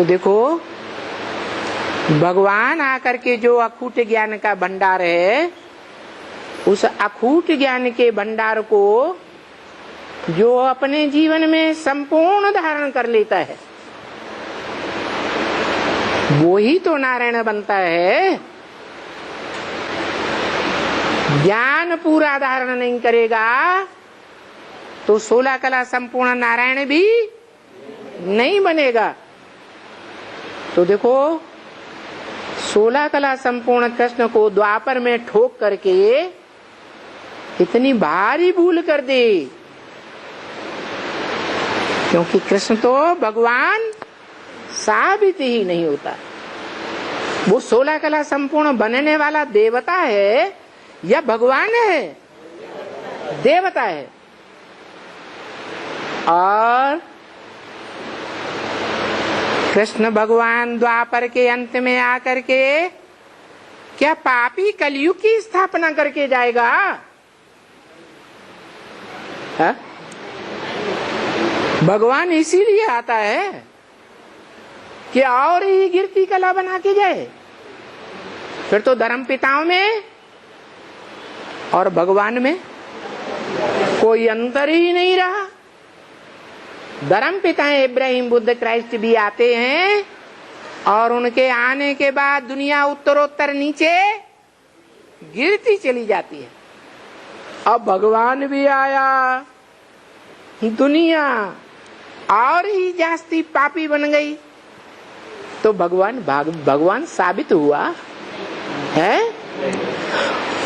तो देखो भगवान आकर के जो अखूट ज्ञान का भंडार है, उस अखूट ज्ञान के भंडार को जो अपने जीवन में संपूर्ण धारण कर लेता है, वो ही तो नारायण बनता है। ज्ञान पूरा धारण नहीं करेगा तो 16 कला संपूर्ण नारायण भी नहीं बनेगा। तो देखो 16 कला संपूर्ण कृष्ण को द्वापर में ठोक करके इतनी भारी भूल कर दी, क्योंकि कृष्ण तो भगवान साबित ही नहीं होता। वो 16 कला संपूर्ण बनने वाला देवता है या भगवान है? देवता है। और कृष्ण भगवान द्वापर के अंत में आकर के क्या पापी कलयुग की स्थापना करके जाएगा? है? भगवान इसीलिए आता है कि और ही गिरती कला बना के जाए। फिर तो धर्म पिताओं में और भगवान में कोई अंतर ही नहीं रहा। धर्म पिता इब्राहिम बुद्ध क्राइस्ट भी आते हैं और उनके आने के बाद दुनिया उत्तरोत्तर नीचे गिरती चली जाती है। अब भगवान भी आया, दुनिया और ही जास्ती पापी बन गई, तो भगवान साबित हुआ है।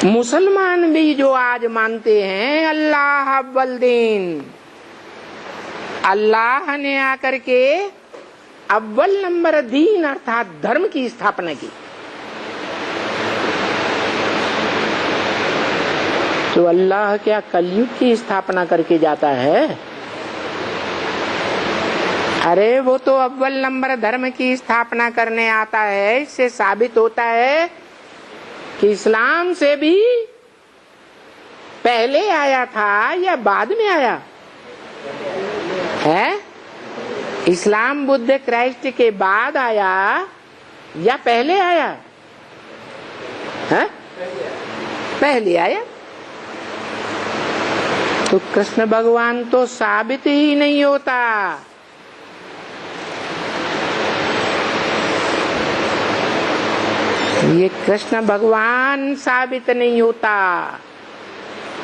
मुसलमान भी जो आज मानते हैं अल्लाह अव्वल दीन, अल्लाह ने आकर के अव्वल नंबर दीन अर्थात धर्म की स्थापना की, तो अल्लाह क्या कलयुग की स्थापना करके जाता है? अरे वो तो अव्वल नंबर धर्म की स्थापना करने आता है। इससे साबित होता है कि इस्लाम से भी पहले आया था या बाद में आया है? इस्लाम बुद्ध क्राइस्ट के बाद आया या पहले आया है? पहले आया। तो कृष्ण भगवान तो साबित ही नहीं होता। ये कृष्ण भगवान साबित नहीं होता,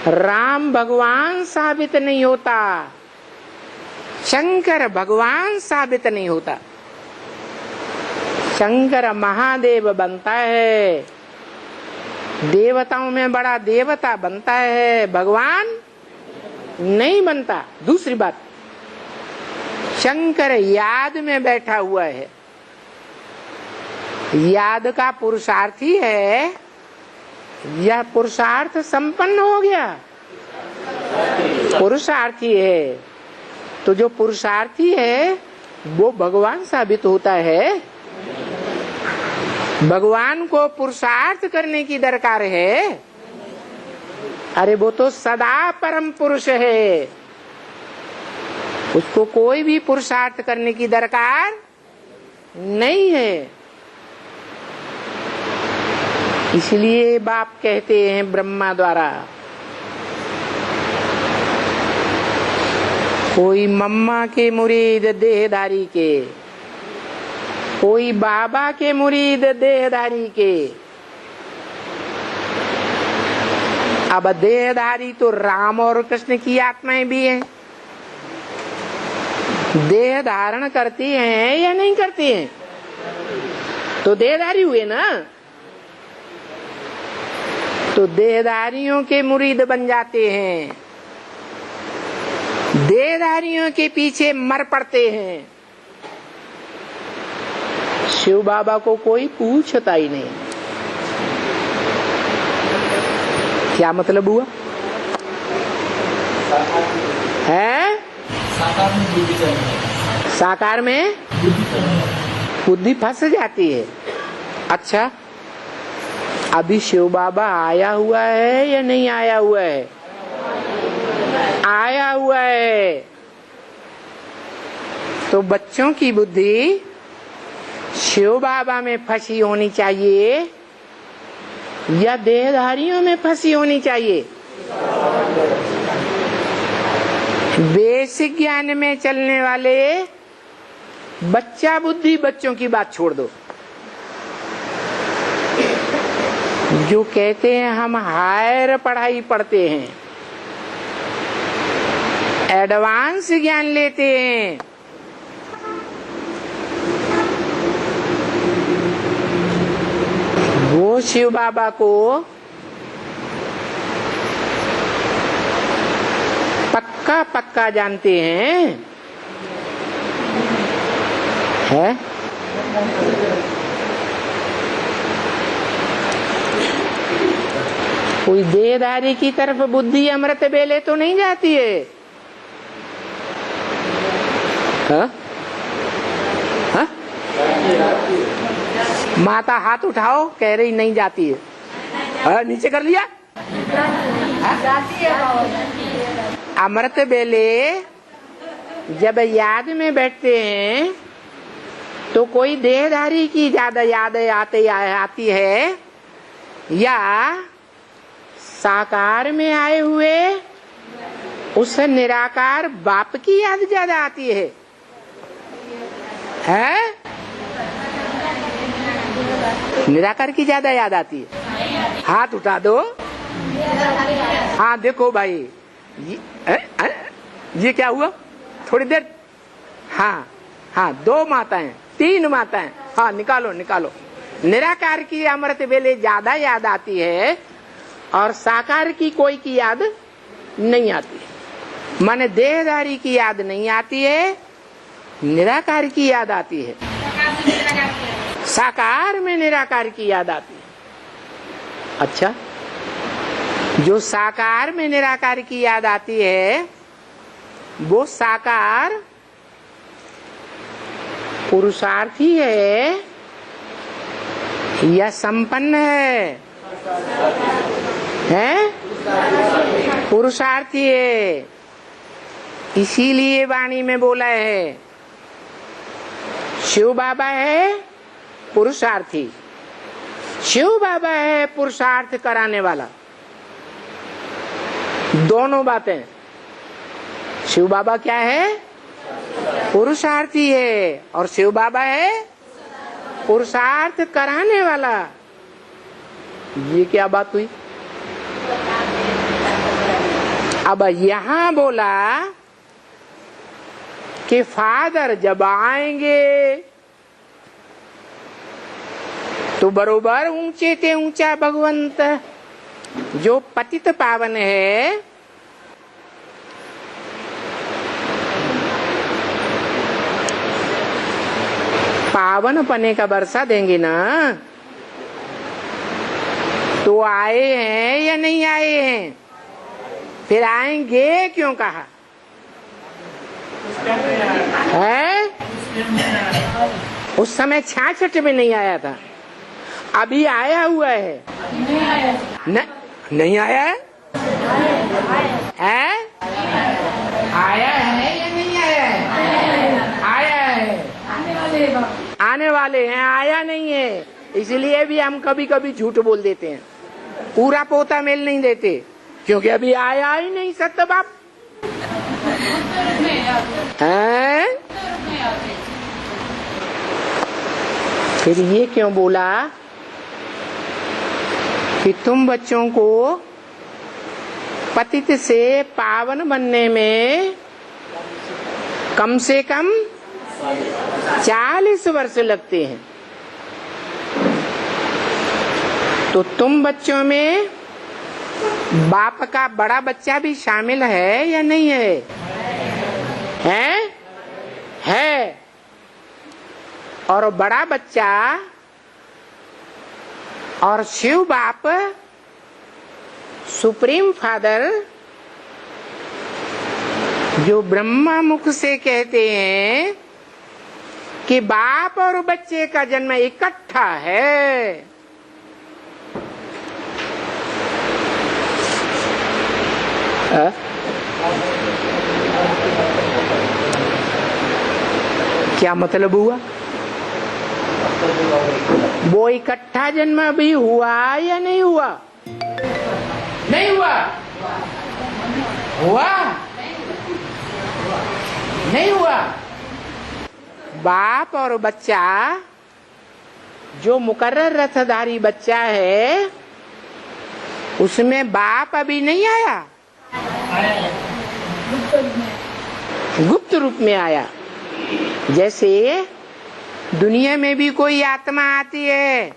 राम भगवान साबित नहीं होता, शंकर भगवान साबित नहीं होता। शंकर महादेव बनता है, देवताओं में बड़ा देवता बनता है, भगवान नहीं बनता। दूसरी बात, शंकर याद में बैठा हुआ है, याद का पुरुषार्थी है या पुरुषार्थ संपन्न हो गया? पुरुषार्थी है। तो जो पुरुषार्थी है वो भगवान साबित होता है। भगवान को पुरुषार्थ करने की दरकार है। अरे वो तो सदा परम पुरुष है, उसको कोई भी पुरुषार्थ करने की दरकार नहीं है। इसलिए बाप कहते हैं ब्रह्मा द्वारा, कोई मम्मा के मुरीद देहधारी के, कोई बाबा के मुरीद देहधारी के। अब देहधारी तो राम और कृष्ण की आत्माएं भी हैं। देह धारण करती हैं या नहीं करती हैं? तो देहधारी हुए ना। तो देहधारियों के मुरीद बन जाते हैं, देहधारियों के पीछे मर पड़ते हैं। शिव बाबा को कोई पूछता ही नहीं। क्या मतलब हुआ है? साकार में बुद्धि फंस जाती है। अच्छा, अभी शिव बाबा आया हुआ है या नहीं आया हुआ है? आया हुआ है। तो बच्चों की बुद्धि शिव बाबा में फंसी होनी चाहिए या देहधारियों में फंसी होनी चाहिए? बेसिक ज्ञान में चलने वाले बच्चा बुद्धि बच्चों की बात छोड़ दो। जो कहते हैं हम हायर पढ़ाई पढ़ते हैं, एडवांस ज्ञान लेते हैं, वो शिव बाबा को पक्का पक्का जानते हैं, है? कोई देहधारी की तरफ बुद्धि अमृत बेले तो नहीं जाती है? हा? हा? माता हाथ उठाओ, कह रही नहीं जाती है। हा? नीचे कर लिया। अमृत बेले जब याद में बैठते हैं तो कोई देहधारी की ज्यादा याद आती है या साकार में आए हुए उस निराकार बाप की याद ज्यादा आती है? निराकार की ज्यादा याद आती है? हाथ उठा दो। हाँ देखो भाई, ये क्या हुआ? थोड़ी देर। हाँ हाँ, 2 माताएं 3 माताएं। हाँ निकालो निकालो। निराकार की अमृत वेले ज्यादा याद आती है और साकार की कोई की याद नहीं आती है। माने देहधारी की याद नहीं आती है, निराकार की याद आती है। साकार में निराकार की याद आती है। अच्छा, जो साकार में निराकार की याद आती है वो साकार पुरुषार्थी है या संपन्न है? पुरुषार्थी है। इसीलिए वाणी में बोला है शिव बाबा है पुरुषार्थी, शिव बाबा है पुरुषार्थ कराने वाला। दोनों बातें। शिव बाबा क्या है? पुरुषार्थी है और शिव बाबा है पुरुषार्थ कराने वाला। ये क्या बात हुई? अब यहां बोला कि फादर जब आएंगे तो बरोबर ऊंचे ते ऊंचा भगवंत जो पतित पावन है पावन पने का बरसा देंगे ना। तो आए हैं या नहीं आए हैं? फिर आएंगे क्यों कहा है? उस समय 66 में नहीं आया था, अभी आया हुआ है। नहीं आया है? आया है या नहीं आया है? आया है। आने वाले हैं, आया नहीं है। इसलिए भी हम कभी कभी झूठ बोल देते हैं, पूरा पोता मेल नहीं देते, क्योंकि अभी आया ही नहीं सत्य बाप है। फिर ये क्यों बोला कि तुम बच्चों को पतित से पावन बनने में कम से कम 40 वर्ष लगते हैं। तो तुम बच्चों में बाप का बड़ा बच्चा भी शामिल है या नहीं है? है। और बड़ा बच्चा और शिव बाप सुप्रीम फादर जो ब्रह्मा मुख से कहते हैं कि बाप और बच्चे का जन्म इकट्ठा है। क्या मतलब हुआ? वो इकट्ठा जन्म भी हुआ या नहीं हुआ? नहीं हुआ? हुआ? नहीं हुआ? बाप और बच्चा, जो मुकर्रर रथधारी बच्चा है, उसमें बाप अभी नहीं आया, गुप्त रूप में आया। जैसे दुनिया में भी कोई आत्मा आती है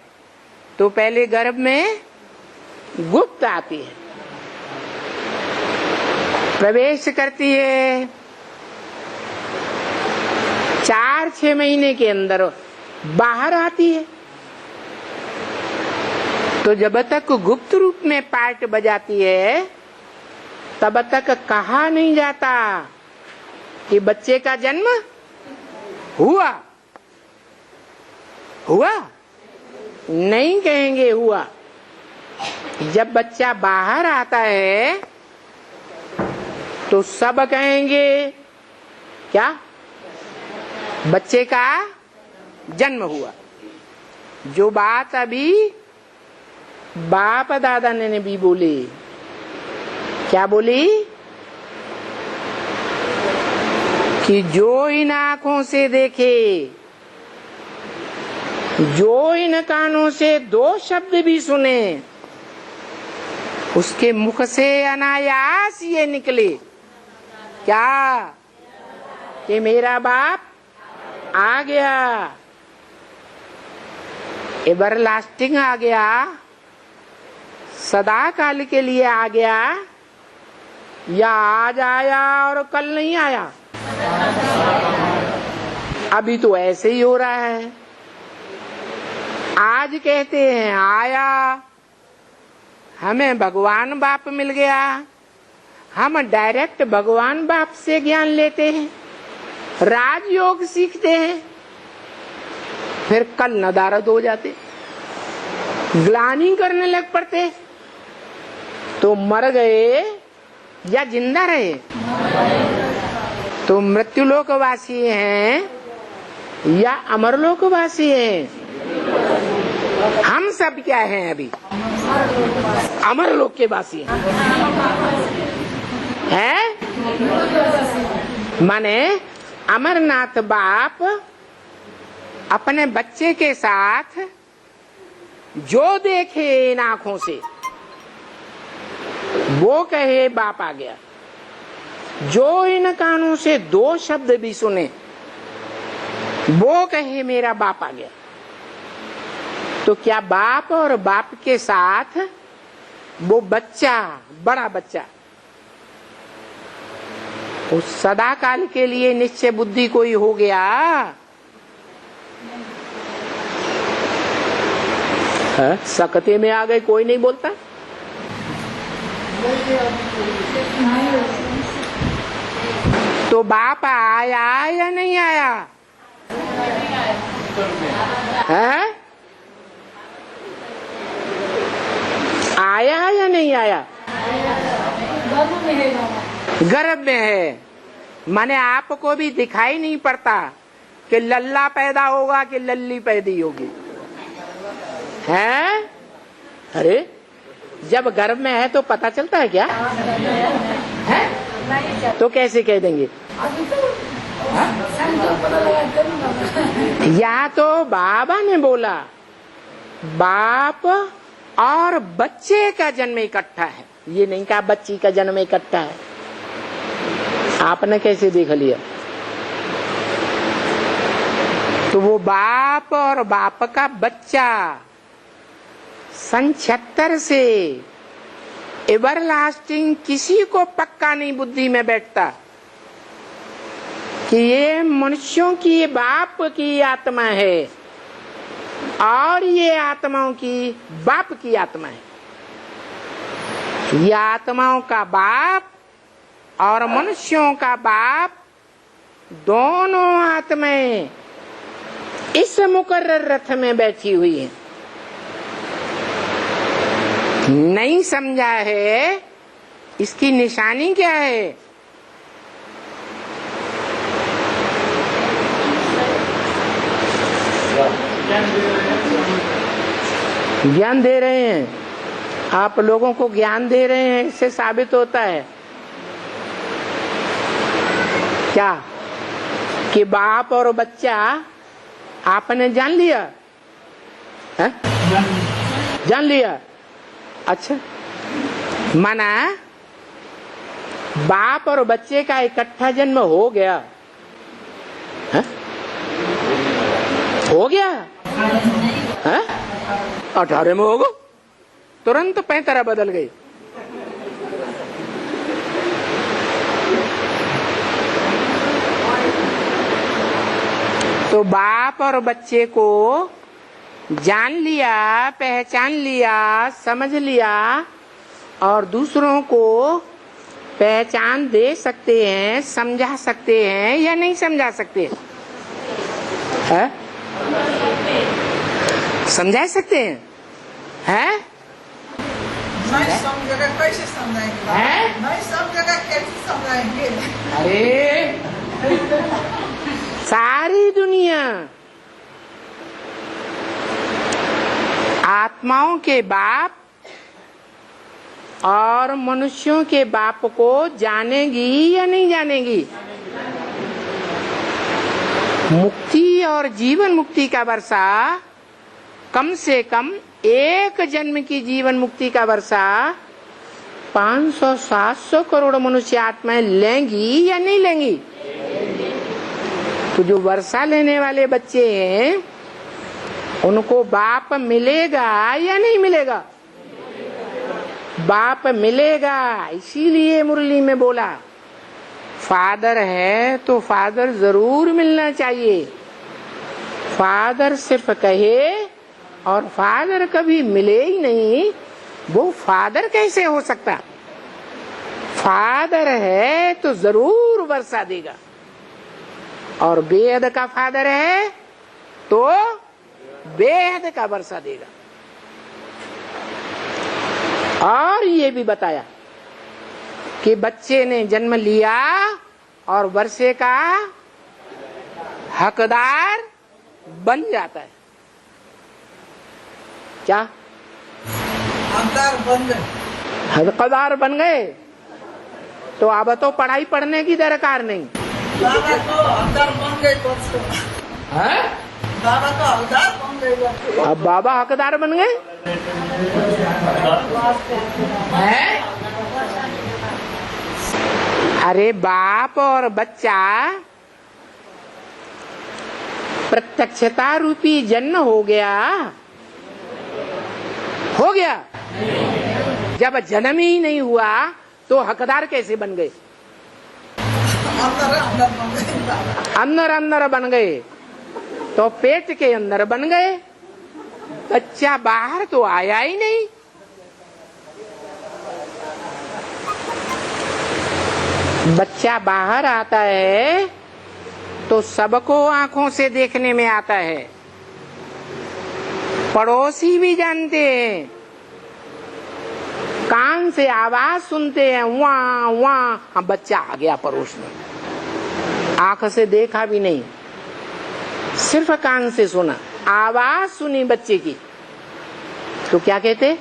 तो पहले गर्भ में गुप्त आती है, प्रवेश करती है, 4-6 महीने के अंदर बाहर आती है। तो जब तक गुप्त रूप में पार्ट बजाती है तब तक कहा नहीं जाता कि बच्चे का जन्म हुआ। हुआ नहीं कहेंगे, हुआ। जब बच्चा बाहर आता है तो सब कहेंगे क्या? बच्चे का जन्म हुआ। जो बात अभी बाप दादा ने भी बोली, क्या बोली? कि जो इन आंखों से देखे, जो इन कानों से 2 शब्द भी सुने, उसके मुख से अनायास ये निकले क्या? कि मेरा बाप आ गया, एवरलास्टिंग आ गया, सदा काल के लिए आ गया, या आज आया और कल नहीं आया? अभी तो ऐसे ही हो रहा है। आज कहते हैं आया, हमें भगवान बाप मिल गया, हम डायरेक्ट भगवान बाप से ज्ञान लेते हैं, राजयोग सीखते हैं, फिर कल नदारद हो जाते, ग्लानि करने लग पड़ते। तो मर गए या जिंदा रहे? तो मृत्युलोकवासी हैं या अमरलोकवासी हैं? हम सब क्या हैं अभी? अमरलोक के वासी हैं। माने अमरनाथ बाप अपने बच्चे के साथ जो देखे इन आंखों से वो कहे बाप आ गया, जो इन कानों से 2 शब्द भी सुने वो कहे मेरा बाप आ गया। तो क्या बाप और बाप के साथ वो बच्चा, बड़ा बच्चा, उस सदा काल के लिए निश्चय बुद्धि कोई हो गया? सकते में आ गए, कोई नहीं बोलता। तो बाप आया या नहीं आया? है? आया या नहीं आया? गर्भ में है। माने आपको भी दिखाई नहीं पड़ता कि लल्ला पैदा होगा कि लल्ली पैदी होगी, है? अरे जब गर्भ में है तो पता चलता है क्या? है? तो कैसे कह देंगे? या तो बाबा ने बोला बाप और बच्चे का जन्म इकट्ठा है, ये नहीं कहा बच्ची का जन्म इकट्ठा है। आपने कैसे देख लिया? तो वो बाप और बाप का बच्चा सन 76 से एवरलास्टिंग किसी को पक्का नहीं बुद्धि में बैठता कि ये मनुष्यों की बाप की आत्मा है और ये आत्माओं की बाप की आत्मा है। ये आत्माओं का बाप और मनुष्यों का बाप दोनों आत्माएं इस मुकर्रर रथ में बैठी हुई हैं। नहीं समझा है, इसकी निशानी क्या है? ज्ञान दे रहे हैं, आप लोगों को ज्ञान दे रहे हैं, इससे साबित होता है क्या कि बाप और बच्चा आपने जान लिया है? जान लिया। अच्छा, माना बाप और बच्चे का इकट्ठा जन्म हो गया है? हो गया है? 18 में होगा, तुरंत 35 बदल गई। तो बाप और बच्चे को जान लिया, पहचान लिया, समझ लिया और दूसरों को पहचान दे सकते हैं, समझा सकते हैं या नहीं समझा सकते हैं? समझा सकते हैं? हैं? नहीं समझेगा कैसे समझाएंगे? नहीं समझेगा कैसे समझाएंगे? अरे सारी दुनिया आत्माओं के बाप और मनुष्यों के बाप को जानेगी या नहीं जानेगी? मुक्ति और जीवन मुक्ति का वर्षा कम से कम एक जन्म की जीवन मुक्ति का वर्षा 500-700 करोड़ मनुष्य आत्माएं लेंगी या नहीं लेंगी? तो जो वर्षा लेने वाले बच्चे हैं उनको बाप मिलेगा या नहीं मिलेगा? बाप मिलेगा। इसीलिए मुरली में बोला फादर है तो फादर जरूर मिलना चाहिए। फादर सिर्फ कहे और फादर कभी मिले ही नहीं, वो फादर कैसे हो सकता? फादर है तो जरूर वर्षा देगा और बेहद का फादर है तो बेहद का वर्षा देगा। और ये भी बताया कि बच्चे ने जन्म लिया और वर्षे का हकदार बन जाता है। क्या हकदार बन गए? हकदार बन गए तो अब तो पढ़ाई पढ़ने की दरकार नहीं। बाबा तो हकदार बन गए परसों। है? बाबा तो हकदार बन गए। अब बाबा हकदार बन गए हैं? अरे बाप और बच्चा प्रत्यक्षता रूपी जन्म हो गया। हो गया। जब जन्म ही नहीं हुआ तो हकदार कैसे बन गए? अंदर अंदर बन गए तो पेट के अंदर बन गए। बच्चा बाहर तो आया ही नहीं। बच्चा बाहर आता है तो सबको आंखों से देखने में आता है, पड़ोसी भी जानते हैं, कान से आवाज सुनते हैं, वहाँ वहाँ बच्चा आ गया पड़ोस में। आंख से देखा भी नहीं, सिर्फ कान से सुना, आवाज सुनी बच्चे की, तो क्या कहते?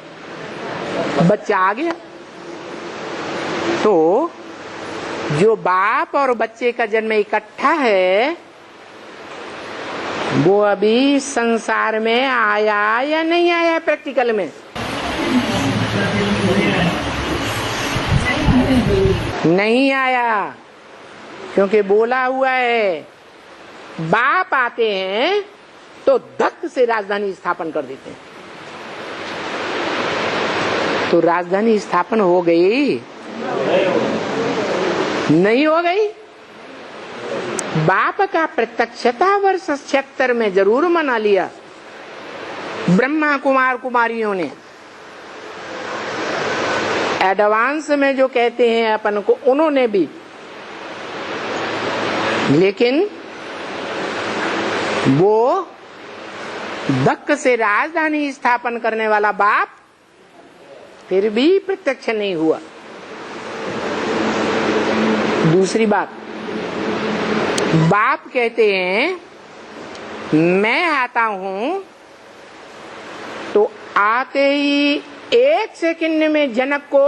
बच्चा आ गया। तो जो बाप और बच्चे का जन्म इकट्ठा है वो अभी संसार में आया या नहीं आया? प्रैक्टिकल में नहीं आया, क्योंकि बोला हुआ है बाप आते हैं तो धक से राजधानी स्थापन कर देते हैं। तो राजधानी स्थापन हो गई? नहीं हो गई। बाप का प्रत्यक्षता वर्ष 76 में जरूर मना लिया ब्रह्मा कुमार कुमारियों ने। एडवांस में जो कहते हैं अपन को उन्होंने भी, लेकिन वो धक से राजधानी स्थापन करने वाला बाप फिर भी प्रत्यक्ष नहीं हुआ। दूसरी बात, बाप कहते हैं मैं आता हूं तो आते ही 1 सेकंड में जनक को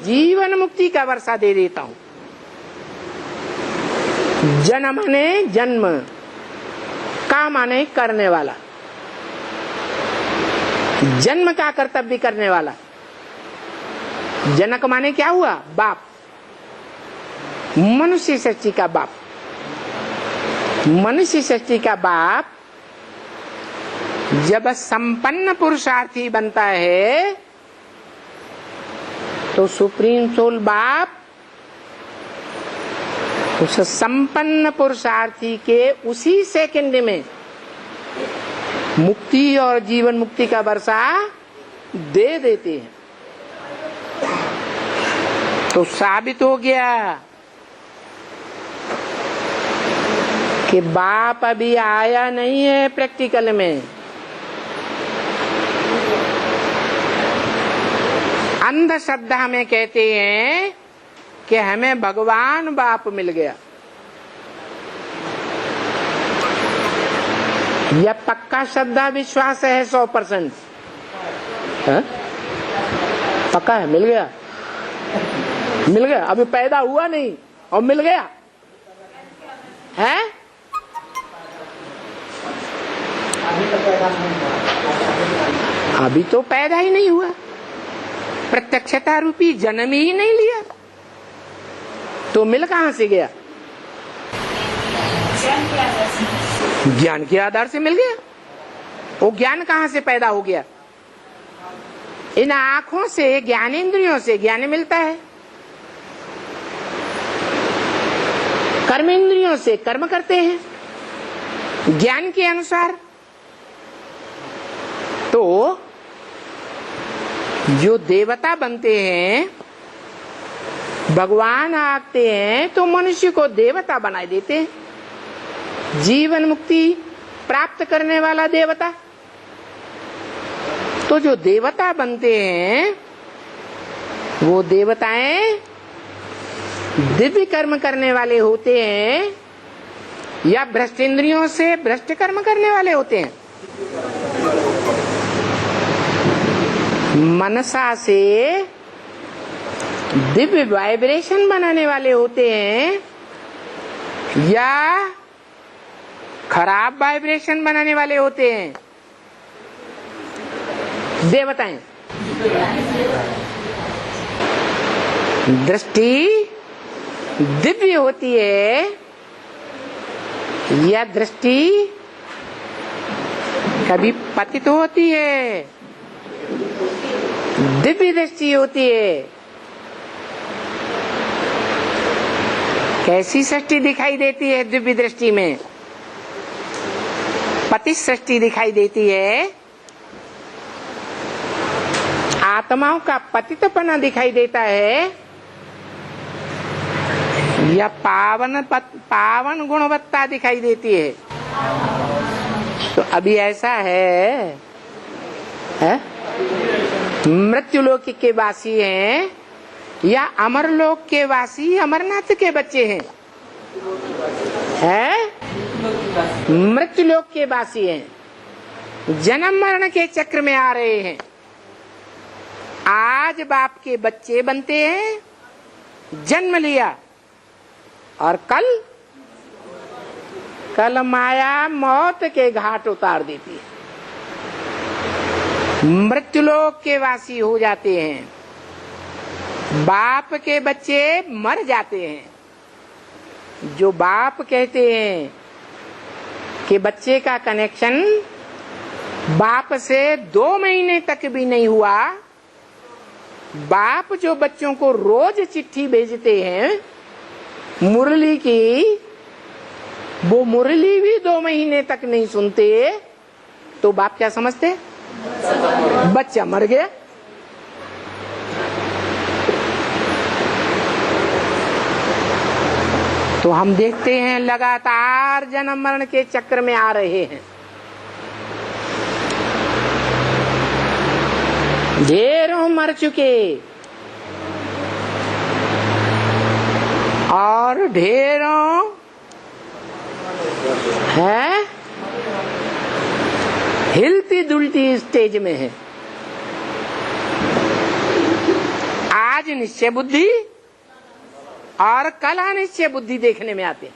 जीवन मुक्ति का वर्षा दे देता हूं। जन माने जन्म, का माने करने वाला, जन्म का कर्तव्य करने वाला। जनक माने क्या हुआ? बाप, मनुष्य सृष्टि का बाप। मनुष्य सृष्टि का बाप जब संपन्न पुरुषार्थी बनता है तो सुप्रीम सोल बाप उस संपन्न पुरुषार्थी के उसी सेकंड में मुक्ति और जीवन मुक्ति का वर्षा दे देते हैं। तो साबित हो गया कि बाप अभी आया नहीं है प्रैक्टिकल में। अंधश्रद्धा में कहते हैं कि हमें भगवान बाप मिल गया। यह पक्का श्रद्धा विश्वास है 100%। पक्का है, मिल गया, मिल गया। अभी पैदा हुआ नहीं और मिल गया है। अभी तो पैदा ही नहीं हुआ, प्रत्यक्षता रूपी जन्म ही नहीं लिया, तो मिल कहां से गया? ज्ञान के आधार से मिल गया। वो ज्ञान कहां से पैदा हो गया? इन आंखों से, ज्ञानेंद्रियों से ज्ञान मिलता है, कर्मेंद्रियों से कर्म करते हैं ज्ञान के अनुसार। तो जो देवता बनते हैं, भगवान आते हैं तो मनुष्य को देवता बना देते हैं। जीवन मुक्ति प्राप्त करने वाला देवता। तो जो देवता बनते हैं वो देवताएं दिव्य कर्म करने वाले होते हैं या भ्रष्ट इंद्रियों से भ्रष्ट कर्म करने वाले होते हैं? मनसा से दिव्य वाइब्रेशन बनाने वाले होते हैं या खराब वाइब्रेशन बनाने वाले होते हैं? देवताएं। दृष्टि दिव्य होती है या दृष्टि कभी पतित होती है? दिव्य दृष्टि होती है। कैसी सृष्टि दिखाई देती है दिव्य दृष्टि में? पतित सृष्टि दिखाई देती है, आत्माओं का पतितपना दिखाई देता है या पावन गुणवत्ता दिखाई देती है? तो अभी ऐसा है? मृत्युलोक के वासी हैं या अमरलोक के वासी अमरनाथ के बच्चे हैं? मृत्युलोक के वासी हैं, जन्म मरण के चक्र में आ रहे हैं। आज बाप के बच्चे बनते हैं, जन्म लिया, और कल माया मौत के घाट उतार देती है। मृत्युलोक के वासी हो जाते हैं, बाप के बच्चे मर जाते हैं। जो बाप कहते हैं कि बच्चे का कनेक्शन बाप से 2 महीने तक भी नहीं हुआ, बाप जो बच्चों को रोज चिट्ठी भेजते हैं मुरली की, वो मुरली भी 2 महीने तक नहीं सुनते, तो बाप क्या समझते? बच्चा मर गया। तो हम देखते हैं लगातार जन्म मरण के चक्र में आ रहे हैं। ढेरों मर चुके और ढेरों है हिलती सीधी दुलटी स्टेज में है। आज निश्चय बुद्धि और कल अनिश्चय बुद्धि देखने में आते हैं।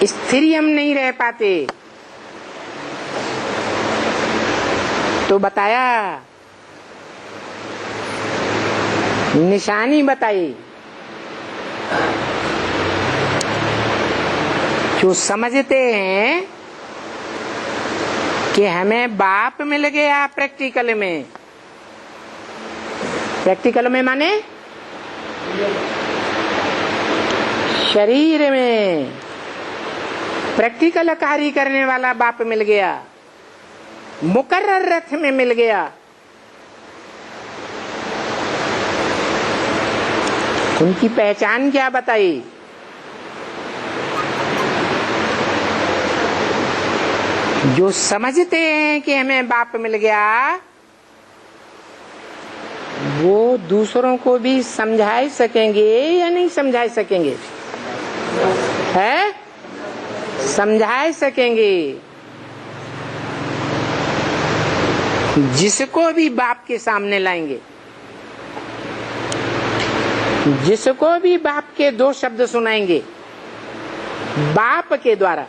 स्थिर हम नहीं रह पाते। तो बताया, निशानी बताई, जो समझते हैं कि हमें बाप मिल गया प्रैक्टिकल में। प्रैक्टिकल में माने शरीर में प्रैक्टिकल कार्य करने वाला बाप मिल गया, मुकर्रर रथ में मिल गया। उनकी पहचान क्या बताई? जो समझते हैं कि हमें बाप मिल गया, वो दूसरों को भी समझा सकेंगे या नहीं समझा सकेंगे? है, समझा सकेंगे। जिसको भी बाप के सामने लाएंगे, जिसको भी बाप के दो शब्द सुनाएंगे बाप के द्वारा,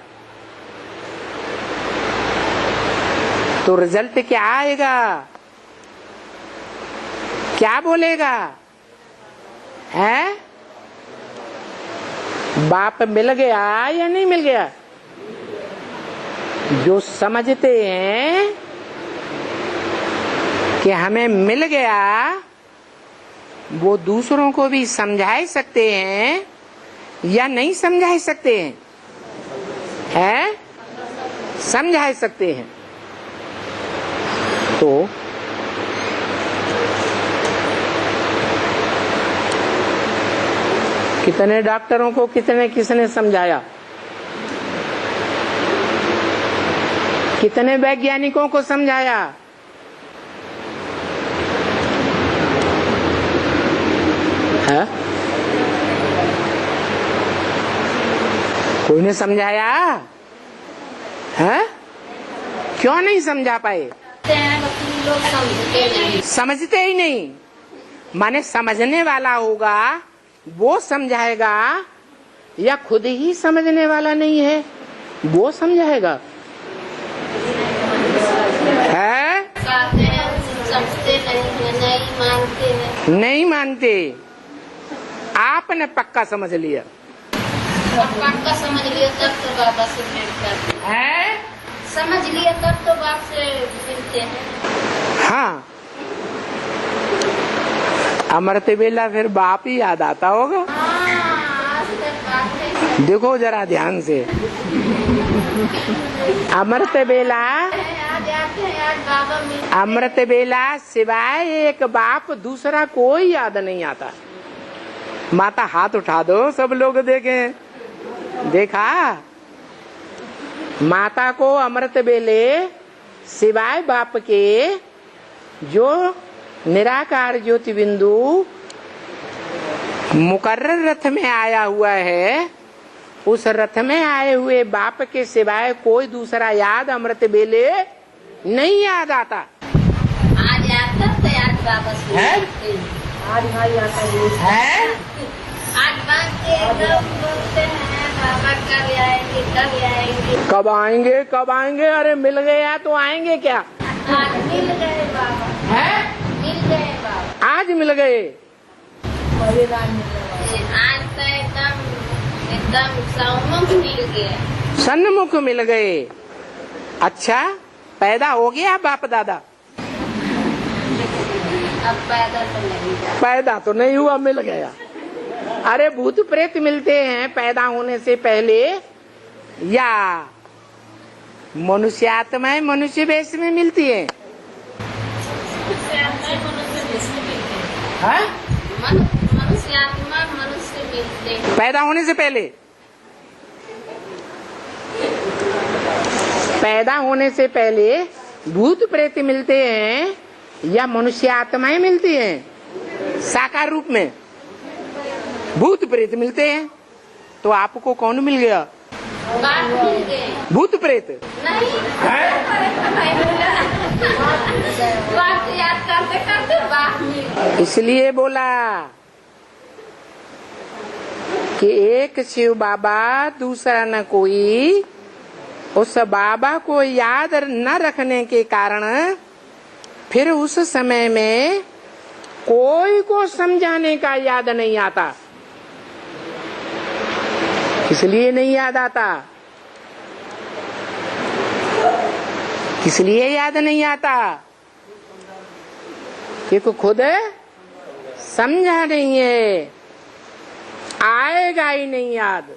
तो रिजल्ट क्या आएगा? क्या बोलेगा? है, बाप मिल गया या नहीं मिल गया? जो समझते हैं कि हमें मिल गया, वो दूसरों को भी समझा सकते हैं या नहीं समझा सकते हैं? है, समझा सकते हैं। तो कितने डॉक्टरों को किसने समझाया? कितने वैज्ञानिकों को समझाया? है? कोई ने समझाया? है? क्यों नहीं समझा पाए? समझते ही नहीं। माने समझने वाला होगा वो समझाएगा, या खुद ही समझने वाला नहीं है वो समझाएगा? है? समझते नहीं मानते हैं। नहीं मानते। आपने पक्का समझ लिया। पक्का समझ लिया तब तो बाबा से भेंट करते है? समझ लिया तब तो बाप से मिलते हैं। हाँ, अमृत बेला फिर बाप ही याद आता होगा। आज तक बात नहीं। देखो जरा ध्यान से, अमृत बेला, आज आते हैं, आज बाबा मिलते। अमृत बेला सिवाय एक बाप दूसरा कोई याद नहीं आता। माता हाथ उठा दो, सब लोग देखें। देखा, माता को अमृत बेले सिवाय बाप के जो निराकार ज्योति बिंदु मुकर्रर रथ में आया हुआ है, उस रथ में आए हुए बाप के सिवाय कोई दूसरा याद अमृत बेले नहीं याद आता। आज आता तो आज बाबा से है? मिलते हैं। आज भाई आता है? आज बात के एकदम बोलते हैं बाबा कब आएंगे कब आएंगे। कब आएंगे कब आएंगे? अरे मिल गया तो आएंगे क्या? आज मिल गए बाबा। है? मिल गए बाबा। आज मिल गए। आज तो एकदम सम्मुख मिल गया। सन्मुख मिल गए। अच्छा, पैदा हो गया बाप दादा? अब पैदा तो नहीं जा। पैदा तो नहीं हुआ, मिल गया। अरे भूत प्रेत मिलते हैं पैदा होने से पहले, या मनुष्य आत्माएं मनुष्य वेश में मिलती है? मनुष्य आत्मा मनुष्य मिलते हैं। पैदा होने से पहले? पैदा होने से पहले भूत प्रेत मिलते हैं या मनुष्य आत्माएं मिलती हैं साकार रूप में? भूत प्रेत मिलते हैं। तो आपको कौन मिल गया? बाप मिल गए भूत प्रेत नहीं बाप याद करते करते बाप मिल गए। इसलिए बोला कि एक शिव बाबा दूसरा न कोई। उस बाबा को याद न रखने के कारण फिर उस समय में कोई को समझाने का याद नहीं आता। इसलिए नहीं याद आता, इसलिए याद नहीं आता क्योंकि खुद समझा नहीं है, आएगा ही नहीं याद।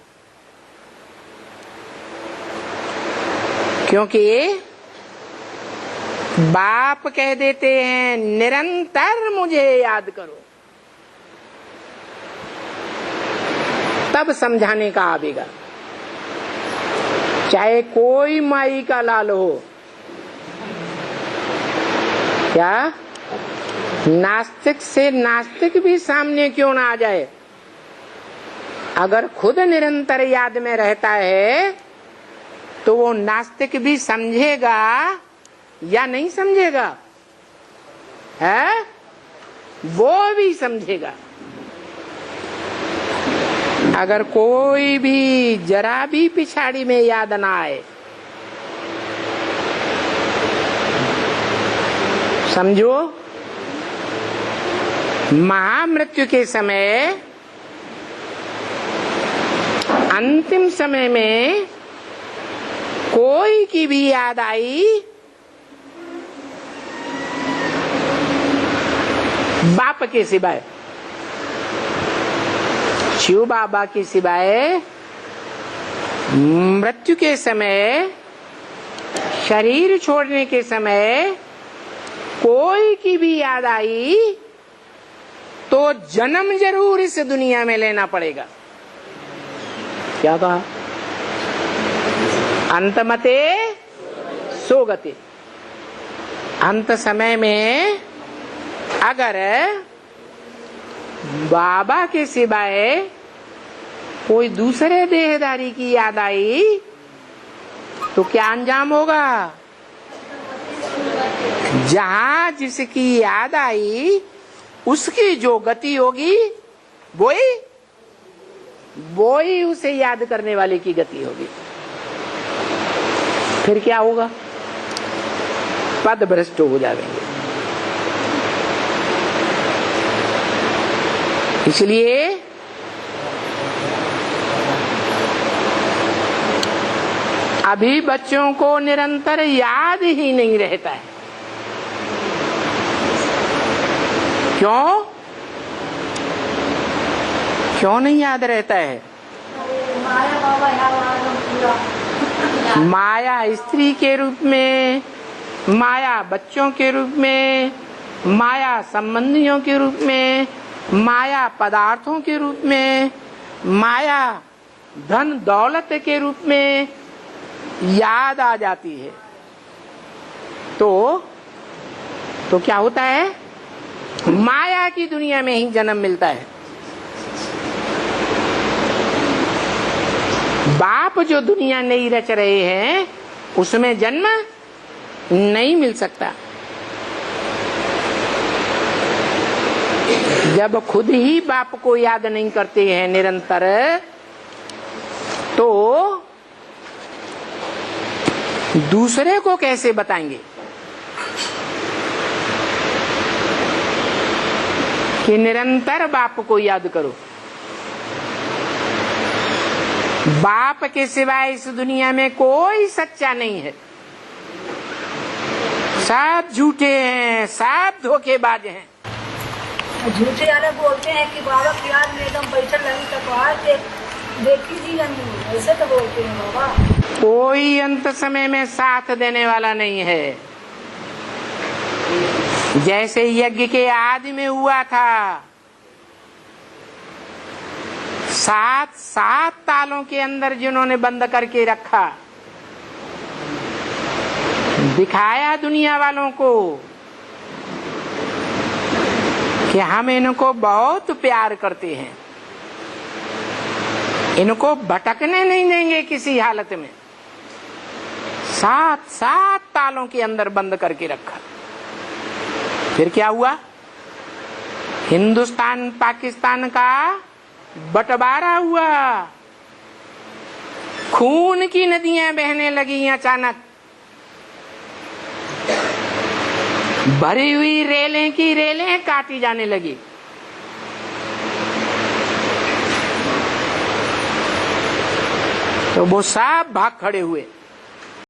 क्योंकि बाप कह देते हैं निरंतर मुझे याद करो, तब समझाने का आवेगा। चाहे कोई माई का लाल हो, क्या नास्तिक से नास्तिक भी सामने क्यों ना आ जाए, अगर खुद निरंतर याद में रहता है तो वो नास्तिक भी समझेगा या नहीं समझेगा? है, वो भी समझेगा। अगर कोई भी जरा भी पिछाड़ी में याद ना आए, समझो महामृत्यु के समय, अंतिम समय में कोई की भी याद आई, बाप के सिवाय, शिव बाबा के सिवाय, मृत्यु के समय, शरीर छोड़ने के समय कोई की भी याद आई तो जन्म जरूर इस दुनिया में लेना पड़ेगा। क्या कहा? अंतमते सोगते। अंत समय में अगर बाबा के सिवाय कोई दूसरे देहधारी की याद आई तो क्या अंजाम होगा? जहां जिसकी याद आई उसकी जो गति होगी वही उसे याद करने वाले की गति होगी। फिर क्या होगा? पद भ्रष्ट हो जाएंगे। इसलिए अभी बच्चों को निरंतर याद ही नहीं रहता है। क्यों नहीं याद रहता है? माया स्त्री के रूप में, माया बच्चों के रूप में, माया संबंधियों के रूप में, माया पदार्थों के रूप में, माया धन दौलत के रूप में याद आ जाती है। तो क्या होता है? माया की दुनिया में ही जन्म मिलता है। बाप जो दुनिया नहीं रच रहे हैं उसमें जन्म नहीं मिल सकता। जब खुद ही बाप को याद नहीं करते हैं निरंतर, तो दूसरे को कैसे बताएंगे कि निरंतर बाप को याद करो? बाप के सिवाय इस दुनिया में कोई सच्चा नहीं है। सब झूठे हैं, सब धोखेबाज हैं। झूठे वाले बोलते हैं कि बाबा की याद में एकदम बैठल रही तक आज देखी जीवन में, ऐसे तो बोलते हैं बाबा। कोई अंत समय में साथ देने वाला नहीं है। जैसे यज्ञ के आदि में हुआ था, 7 तालों के अंदर जिन्होंने बंद करके रखा, दिखाया दुनिया वालों को कि हम इनको बहुत प्यार करते हैं, इनको भटकने नहीं देंगे किसी हालत में। 7 तालों के अंदर बंद करके रखा। फिर क्या हुआ? हिंदुस्तान पाकिस्तान का बंटवारा हुआ, खून की नदियां बहने लगी। अचानक भरी हुई रेलें की रेलें काटी जाने लगी। तो वो सब भाग खड़े हुए।